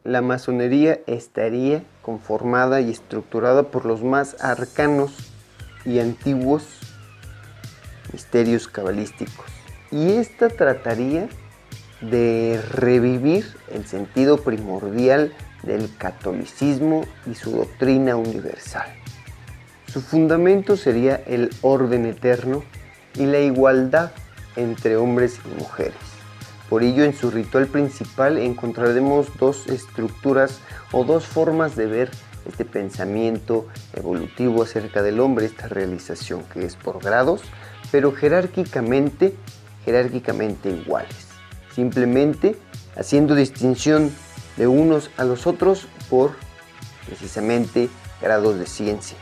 la masonería estaría conformada y estructurada por los más arcanos y antiguos misterios cabalísticos. Y esta trataría de revivir el sentido primordial del catolicismo y su doctrina universal. Su fundamento sería el orden eterno y la igualdad entre hombres y mujeres. Por ello, en su ritual principal encontraremos dos estructuras o dos formas de ver este pensamiento evolutivo acerca del hombre, esta realización que es por grados, pero jerárquicamente iguales, simplemente haciendo distinción de unos a los otros por precisamente grados de ciencia.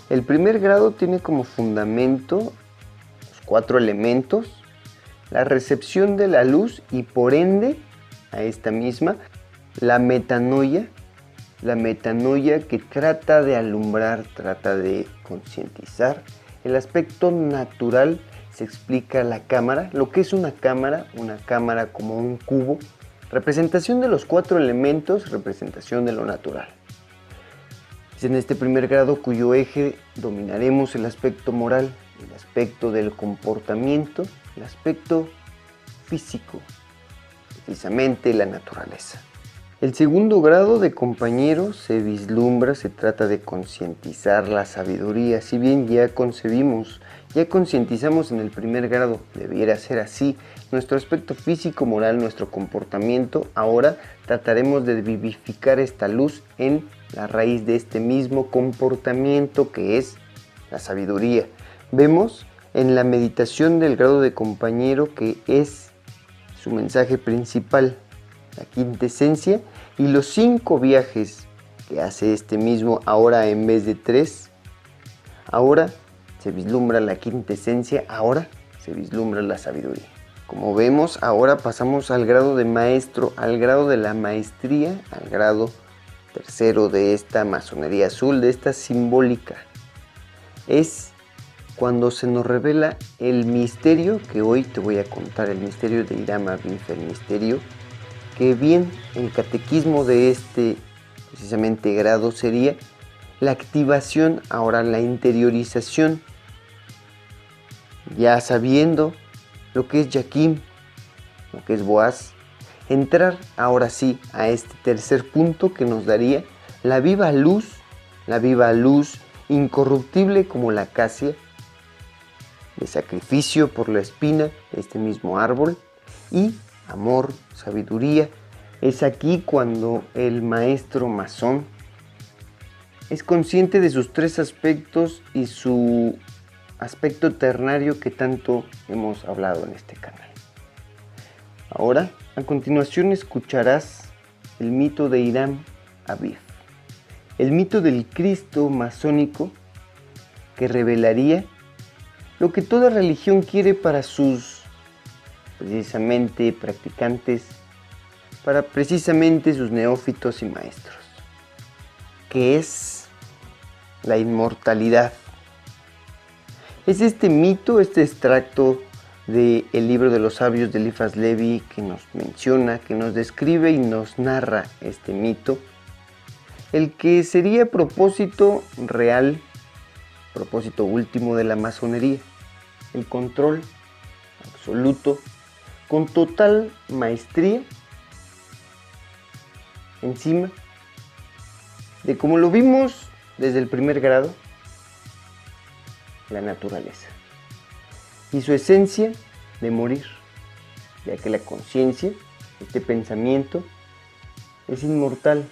El primer grado tiene como fundamento los 4 elementos, la recepción de la luz y por ende a esta misma la metanoia que trata de alumbrar, trata de concientizar. El aspecto natural se explica la cámara, lo que es una cámara como un cubo, representación de los 4 elementos, representación de lo natural. Es en este primer grado cuyo eje dominaremos el aspecto moral, el aspecto del comportamiento, el aspecto físico, precisamente la naturaleza. El segundo grado de compañero se vislumbra, se trata de concientizar la sabiduría. Si bien ya concientizamos en el primer grado, debiera ser así, nuestro aspecto físico, moral, nuestro comportamiento, ahora trataremos de vivificar esta luz en la raíz de este mismo comportamiento que es la sabiduría. Vemos en la meditación del grado de compañero que es su mensaje principal, la quintesencia, y los 5 viajes que hace este mismo, ahora en vez de 3, ahora se vislumbra la quintesencia, ahora se vislumbra la sabiduría. Como vemos, ahora pasamos al grado de maestro, al grado de la maestría, al grado tercero de esta masonería azul, de esta simbólica. Es cuando se nos revela el misterio que hoy te voy a contar, el misterio de Hiram Abif, el misterio que bien el catequismo de este precisamente grado sería la activación, ahora la interiorización, ya sabiendo lo que es Yaquim, lo que es Boaz, entrar ahora sí a este tercer punto que nos daría la viva luz incorruptible como la acacia, de sacrificio por la espina de este mismo árbol y amor, sabiduría. Es aquí cuando el maestro masón es consciente de sus 3 aspectos y su aspecto ternario que tanto hemos hablado en este canal. Ahora, a continuación escucharás el mito de Hiram Abif, el mito del Cristo masónico que revelaría lo que toda religión quiere para sus precisamente practicantes, para precisamente sus neófitos y maestros, que es la inmortalidad. Es este mito, este extracto del libro de los sabios de Eliphas Levi que nos menciona, que nos describe y nos narra este mito, el que sería propósito real, propósito último de la masonería, el control absoluto, con total maestría, encima de, como lo vimos desde el primer grado, la naturaleza y su esencia de morir, ya que la conciencia, este pensamiento, es inmortal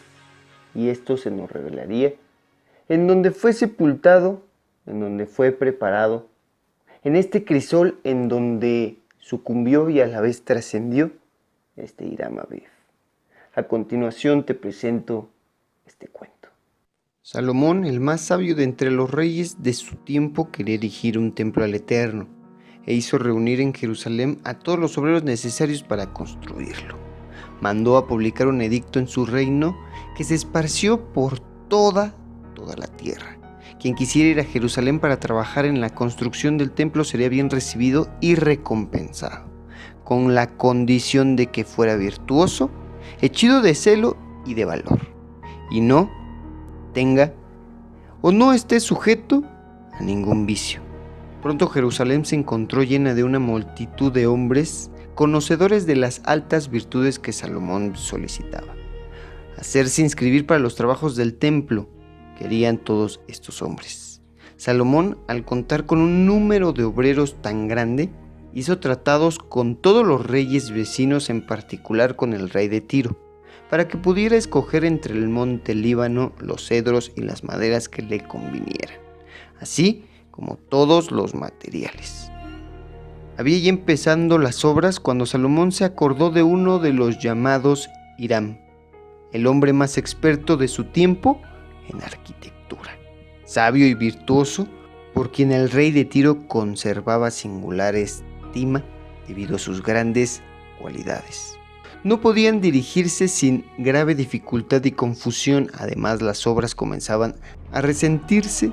y esto se nos revelaría en donde fue sepultado, en donde fue preparado, en este crisol en donde sucumbió y a la vez trascendió este Hiram Abif. A continuación te presento este cuento. Salomón, el más sabio de entre los reyes de su tiempo, quería erigir un templo al Eterno e hizo reunir en Jerusalén a todos los obreros necesarios para construirlo. Mandó a publicar un edicto en su reino que se esparció por toda la tierra, Quien quisiera ir a Jerusalén para trabajar en la construcción del templo sería bien recibido y recompensado, con la condición de que fuera virtuoso, henchido de celo y de valor, y no tenga o no esté sujeto a ningún vicio. Pronto Jerusalén se encontró llena de una multitud de hombres conocedores de las altas virtudes que Salomón solicitaba. Hacerse inscribir para los trabajos del templo querían todos estos hombres. Salomón, al contar con un número de obreros tan grande, hizo tratados con todos los reyes vecinos, en particular con el rey de Tiro, para que pudiera escoger entre el monte Líbano los cedros y las maderas que le convinieran, así como todos los materiales. Había ya empezando las obras cuando Salomón se acordó de uno de los llamados Hiram, el hombre más experto de su tiempo en arquitectura, sabio y virtuoso, por quien el rey de Tiro conservaba singular estima debido a sus grandes cualidades. No podían dirigirse sin grave dificultad y confusión. Además, las obras comenzaban a resentirse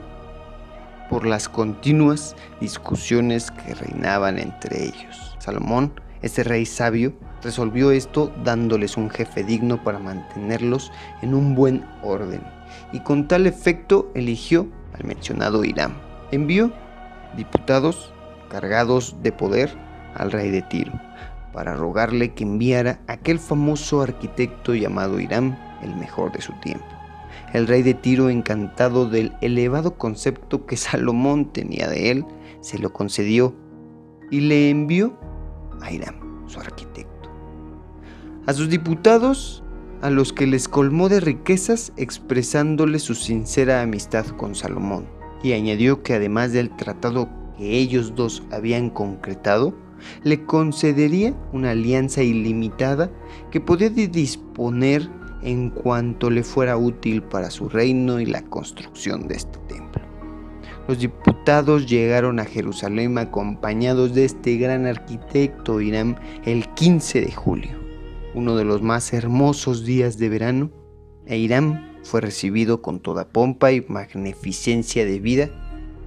por las continuas discusiones que reinaban entre ellos. Salomón, este rey sabio, resolvió esto dándoles un jefe digno para mantenerlos en un buen orden, y con tal efecto eligió al mencionado Hiram. Envió diputados cargados de poder al rey de Tiro para rogarle que enviara a aquel famoso arquitecto llamado Hiram, el mejor de su tiempo. El rey de Tiro, encantado del elevado concepto que Salomón tenía de él, se lo concedió y le envió a Hiram, su arquitecto. A sus diputados, a los que les colmó de riquezas, expresándole su sincera amistad con Salomón, y añadió que además del tratado que ellos dos habían concretado, le concedería una alianza ilimitada que podía disponer en cuanto le fuera útil para su reino y la construcción de este templo. Los diputados llegaron a Jerusalén acompañados de este gran arquitecto Hiram el 15 de julio, uno de los más hermosos días de verano, e Hiram fue recibido con toda pompa y magnificencia debida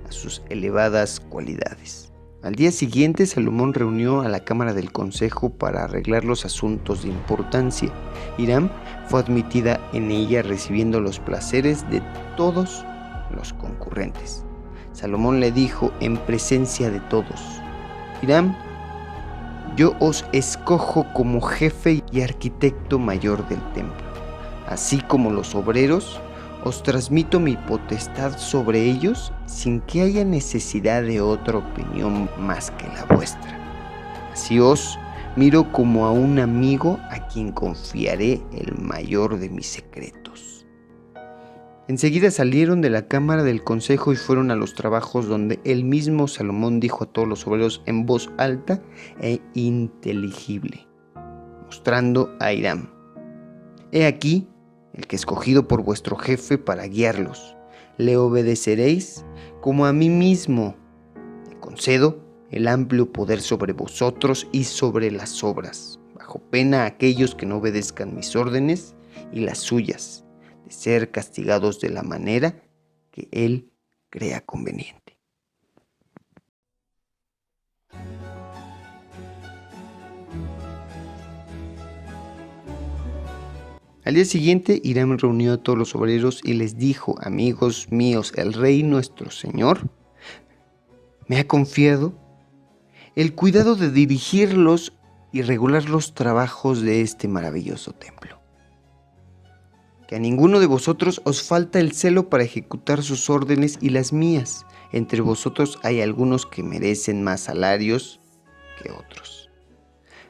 a sus elevadas cualidades. Al día siguiente, Salomón reunió a la Cámara del Consejo para arreglar los asuntos de importancia. Hiram fue admitida en ella, recibiendo los placeres de todos los concurrentes. Salomón le dijo en presencia de todos: Hiram, yo os escojo como jefe y arquitecto mayor del templo. Así como los obreros, os transmito mi potestad sobre ellos sin que haya necesidad de otra opinión más que la vuestra. Así os miro como a un amigo a quien confiaré el mayor de mis secretos. Enseguida salieron de la cámara del consejo y fueron a los trabajos, donde el mismo Salomón dijo a todos los obreros en voz alta e inteligible, mostrando a Hiram: he aquí el que he escogido por vuestro jefe para guiarlos. Le obedeceréis como a mí mismo. Le concedo el amplio poder sobre vosotros y sobre las obras, bajo pena a aquellos que no obedezcan mis órdenes y las suyas, de ser castigados de la manera que él crea conveniente. Al día siguiente, Hiram reunió a todos los obreros y les dijo: amigos míos, el rey nuestro señor me ha confiado el cuidado de dirigirlos y regular los trabajos de este maravilloso templo. Que a ninguno de vosotros os falta el celo para ejecutar sus órdenes y las mías. Entre vosotros hay algunos que merecen más salarios que otros.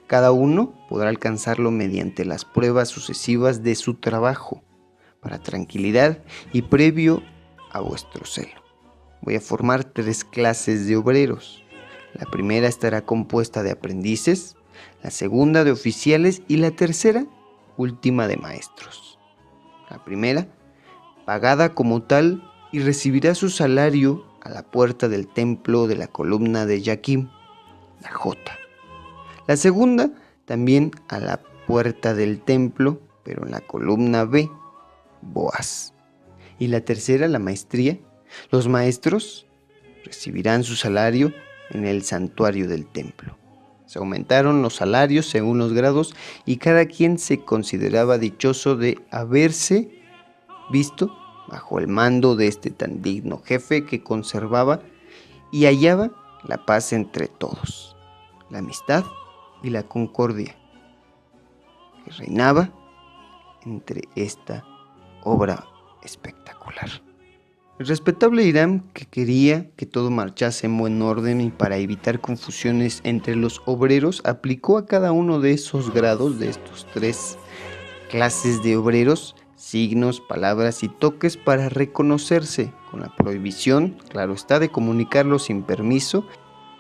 Cada uno podrá alcanzarlo mediante las pruebas sucesivas de su trabajo, para tranquilidad y previo a vuestro celo. Voy a formar 3 clases de obreros. La primera estará compuesta de aprendices, la segunda de oficiales y la tercera, última, de maestros. La primera, pagada como tal, y recibirá su salario a la puerta del templo de la columna de Jaquim, la J. La segunda, también a la puerta del templo, pero en la columna B, Boaz. Y la tercera, la maestría, Los maestros recibirán su salario en el santuario del templo. Se aumentaron los salarios según los grados y cada quien se consideraba dichoso de haberse visto bajo el mando de este tan digno jefe que conservaba y hallaba la paz entre todos, la amistad y la concordia que reinaba entre esta obra espectacular. El respetable Hiram, que quería que todo marchase en buen orden y para evitar confusiones entre los obreros, aplicó a cada uno de esos grados de estos 3 clases de obreros signos, palabras y toques para reconocerse, con la prohibición, claro está, de comunicarlo sin permiso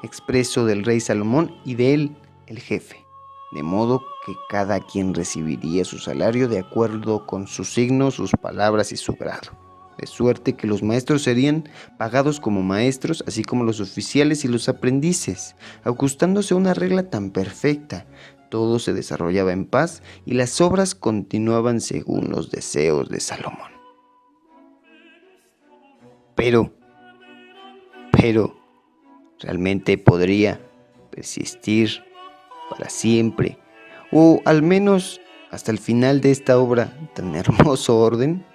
expreso del rey Salomón y de él, el jefe, de modo que cada quien recibiría su salario de acuerdo con sus signos, sus palabras y su grado. De suerte que los maestros serían pagados como maestros, así como los oficiales y los aprendices, ajustándose a una regla tan perfecta. Todo se desarrollaba en paz y las obras continuaban según los deseos de Salomón. Pero, ¿realmente podría persistir para siempre, o al menos hasta el final de esta obra tan hermoso orden?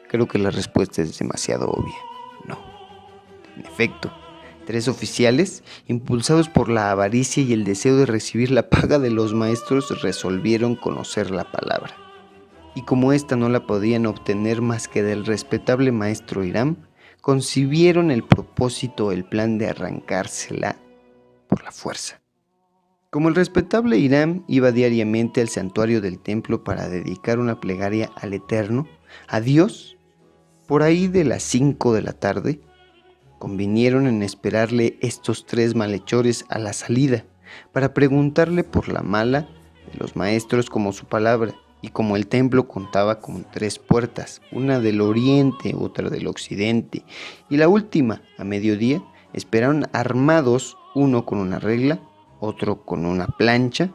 Creo que la respuesta es demasiado obvia. No. En efecto, 3 oficiales, impulsados por la avaricia y el deseo de recibir la paga de los maestros, resolvieron conocer la palabra. Y como ésta no la podían obtener más que del respetable maestro Hiram, concibieron el propósito, el plan de arrancársela por la fuerza. Como el respetable Hiram iba diariamente al santuario del templo para dedicar una plegaria al Eterno, a Dios, por ahí de las 5 de la tarde, convinieron en esperarle estos 3 malhechores a la salida para preguntarle por la mala de los maestros como su palabra, y como el templo contaba con 3 puertas, una del oriente, otra del occidente y la última a mediodía, esperaron armados, uno con una regla, otro con una plancha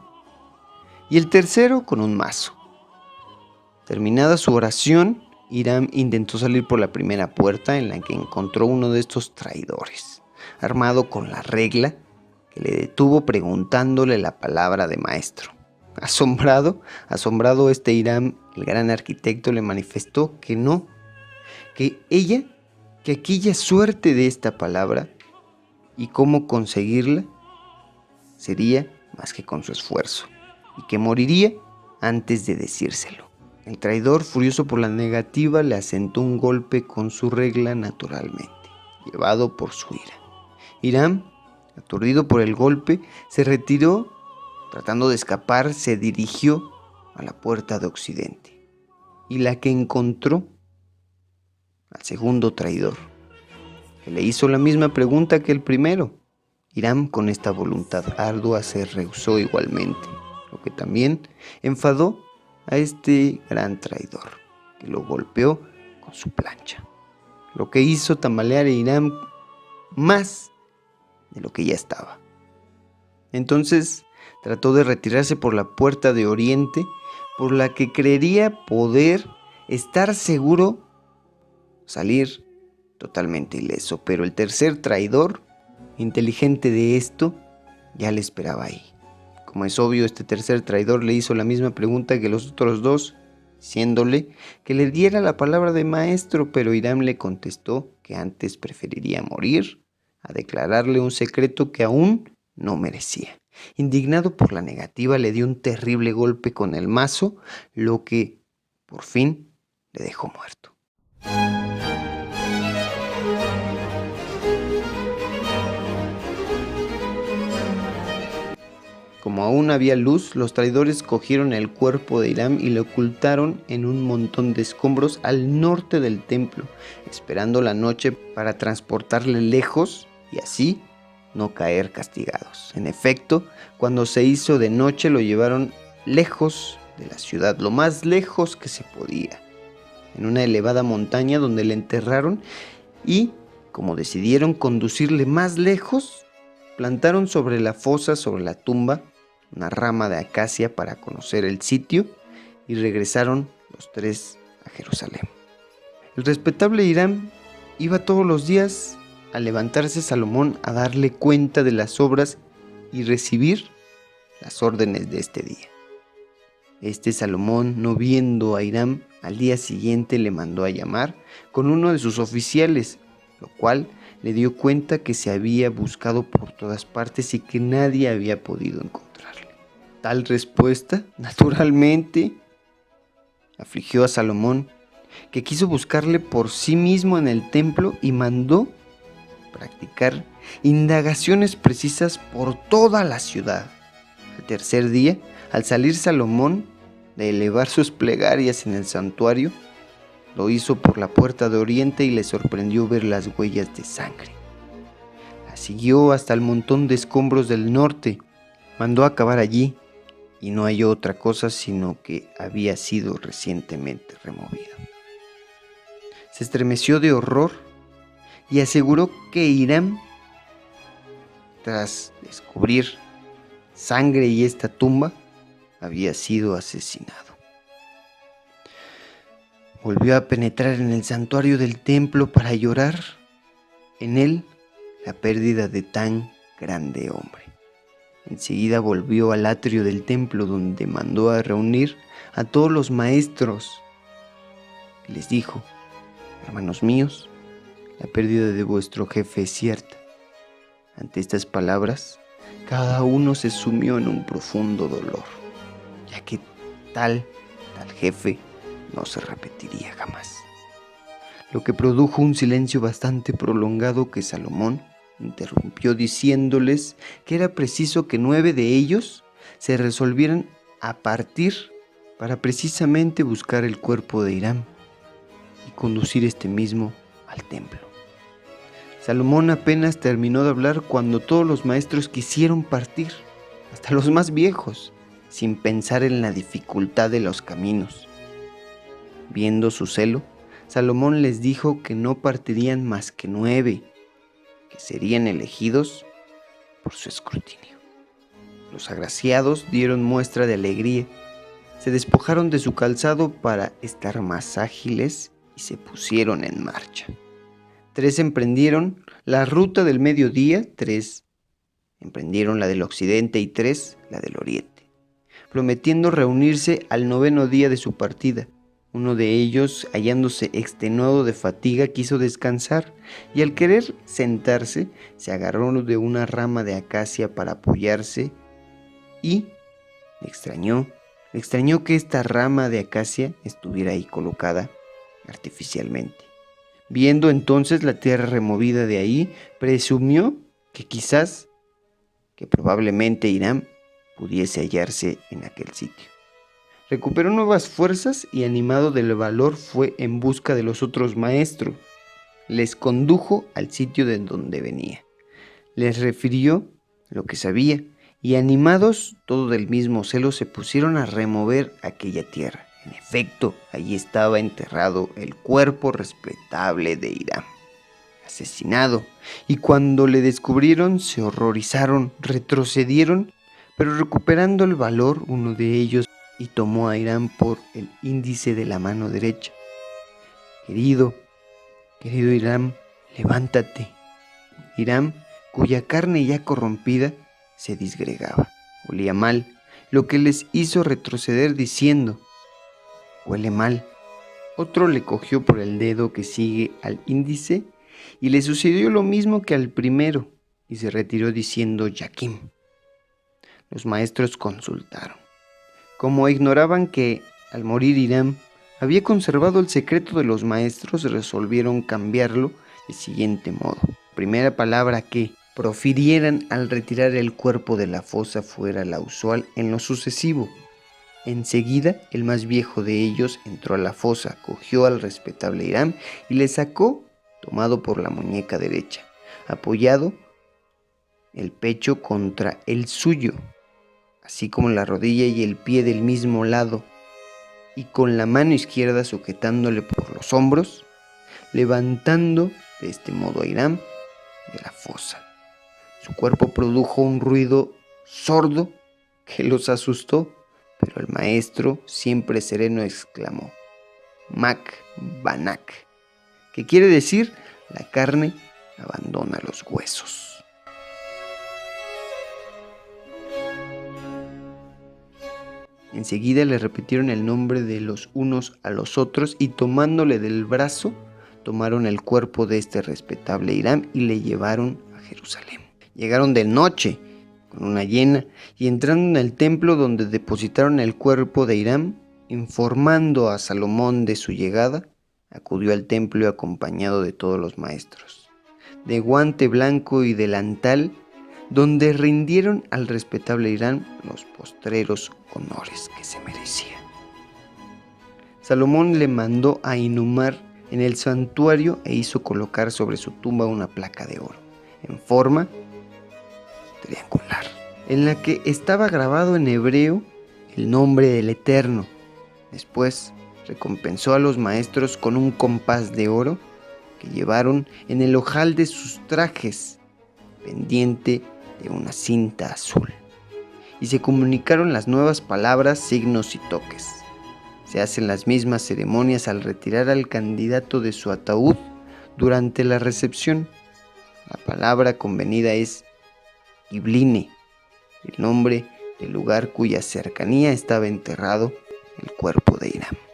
y el tercero con un mazo. Terminada su oración, Hiram intentó salir por la primera puerta, en la que encontró uno de estos traidores, armado con la regla, que le detuvo preguntándole la palabra de maestro. Asombrado Hiram, el gran arquitecto, le manifestó que no, que aquella suerte de esta palabra y cómo conseguirla sería más que con su esfuerzo, y que moriría antes de decírselo. El traidor, furioso por la negativa, le asentó un golpe con su regla naturalmente, llevado por su ira. Hiram, aturdido por el golpe, se retiró. Tratando de escapar, se dirigió a la puerta de occidente, y la que encontró al segundo traidor, que le hizo la misma pregunta que el primero. Hiram, con esta voluntad ardua, se rehusó igualmente, lo que también enfadó a este gran traidor, que lo golpeó con su plancha, lo que hizo tambalear a Hiram más de lo que ya estaba. Entonces trató de retirarse por la puerta de oriente, por la que creería poder estar seguro salir totalmente ileso, pero el tercer traidor, inteligente de esto, ya le esperaba ahí. Como es obvio, este tercer traidor le hizo la misma pregunta que los otros 2, diciéndole que le diera la palabra de maestro, pero Hiram le contestó que antes preferiría morir a declararle un secreto que aún no merecía. Indignado por la negativa, le dio un terrible golpe con el mazo, lo que por fin le dejó muerto. Como aún había luz, los traidores cogieron el cuerpo de Hiram y lo ocultaron en un montón de escombros al norte del templo, esperando la noche para transportarle lejos y así no caer castigados. En efecto, cuando se hizo de noche lo llevaron lejos de la ciudad, lo más lejos que se podía, en una elevada montaña donde le enterraron, y como decidieron conducirle más lejos, plantaron sobre la fosa, sobre la tumba, una rama de acacia para conocer el sitio, y regresaron los 3 a Jerusalén. El respetable Hiram Iba todos los días al levantarse Salomón a darle cuenta de las obras y recibir las órdenes de este día. Salomón, no viendo a Hiram, al día siguiente le mandó a llamar con uno de sus oficiales, lo cual le dio cuenta que se había buscado por todas partes y que nadie había podido encontrarle. Tal respuesta, naturalmente, afligió a Salomón, que quiso buscarle por sí mismo en el templo y mandó practicar indagaciones precisas por toda la ciudad. Al tercer día, al salir Salomón de elevar sus plegarias en el santuario, lo hizo por la puerta de oriente y le sorprendió ver las huellas de sangre. La siguió hasta el montón de escombros del norte, mandó a cavar allí y no halló otra cosa sino que había sido recientemente removido. Se estremeció de horror y aseguró que Hiram, tras descubrir sangre y esta tumba, había sido asesinado. Volvió a penetrar en el santuario del templo para llorar en él la pérdida de tan grande hombre. Enseguida volvió al atrio del templo, donde mandó a reunir a todos los maestros. Les dijo: hermanos míos, la pérdida de vuestro jefe es cierta. Ante estas palabras, cada uno se sumió en un profundo dolor, ya que tal jefe no se repetiría jamás. Lo que produjo un silencio bastante prolongado que Salomón interrumpió diciéndoles que era preciso que 9 de ellos se resolvieran a partir para precisamente buscar el cuerpo de Hiram y conducir este mismo al templo. Salomón apenas terminó de hablar cuando todos los maestros quisieron partir, hasta los más viejos, sin pensar en la dificultad de los caminos. Viendo su celo, Salomón les dijo que no partirían más que 9, que serían elegidos por su escrutinio. Los agraciados dieron muestra de alegría, se despojaron de su calzado para estar más ágiles y se pusieron en marcha. 3 emprendieron la ruta del mediodía, 3 emprendieron la del occidente y 3 la del oriente, prometiendo reunirse al 9º día de su partida. Uno de ellos, hallándose extenuado de fatiga, quiso descansar y al querer sentarse, se agarró de una rama de acacia para apoyarse y le extrañó que esta rama de acacia estuviera ahí colocada artificialmente. Viendo entonces la tierra removida de ahí, presumió que probablemente Hiram pudiese hallarse en aquel sitio. Recuperó nuevas fuerzas y, animado del valor, fue en busca de los otros maestros. Les condujo al sitio de donde venía. Les refirió lo que sabía y, animados todos del mismo celo, se pusieron a remover aquella tierra. En efecto, allí estaba enterrado el cuerpo respetable de Hiram, asesinado, y cuando le descubrieron se horrorizaron, retrocedieron, pero recuperando el valor, uno de ellos y tomó a Hiram por el índice de la mano derecha. Querido Hiram, levántate. Hiram, cuya carne ya corrompida se disgregaba, olía mal, lo que les hizo retroceder diciendo: huele mal. Otro le cogió por el dedo que sigue al índice y le sucedió lo mismo que al primero y se retiró diciendo: Yaquim. Los maestros consultaron. Como ignoraban que al morir Hiram había conservado el secreto de los maestros, resolvieron cambiarlo del siguiente modo. La primera palabra que profirieran al retirar el cuerpo de la fosa fuera la usual en lo sucesivo. Enseguida, el más viejo de ellos entró a la fosa, cogió al respetable Hiram y le sacó, tomado por la muñeca derecha, apoyado el pecho contra el suyo, así como la rodilla y el pie del mismo lado, y con la mano izquierda sujetándole por los hombros, levantando de este modo a Hiram de la fosa. Su cuerpo produjo un ruido sordo que los asustó, pero el maestro, siempre sereno, exclamó: Mac Banak, que quiere decir: la carne abandona los huesos. Enseguida le repitieron el nombre de los unos a los otros y tomándole del brazo, tomaron el cuerpo de este respetable Hiram y le llevaron a Jerusalén. Llegaron de noche con una llena y entrando en el templo donde depositaron el cuerpo de Hiram, informando a Salomón de su llegada, acudió al templo acompañado de todos los maestros, de guante blanco y delantal, donde rindieron al respetable Hiram los postreros honores que se merecía. Salomón le mandó a inhumar en el santuario e hizo colocar sobre su tumba una placa de oro, en forma triangular, en la que estaba grabado en hebreo el nombre del Eterno. Después recompensó a los maestros con un compás de oro que llevaron en el ojal de sus trajes, pendiente de una cinta azul, y se comunicaron las nuevas palabras, signos y toques. Se hacen las mismas ceremonias al retirar al candidato de su ataúd durante la recepción. La palabra convenida es Ibline, el nombre del lugar cuya cercanía estaba enterrado el cuerpo de Hiram.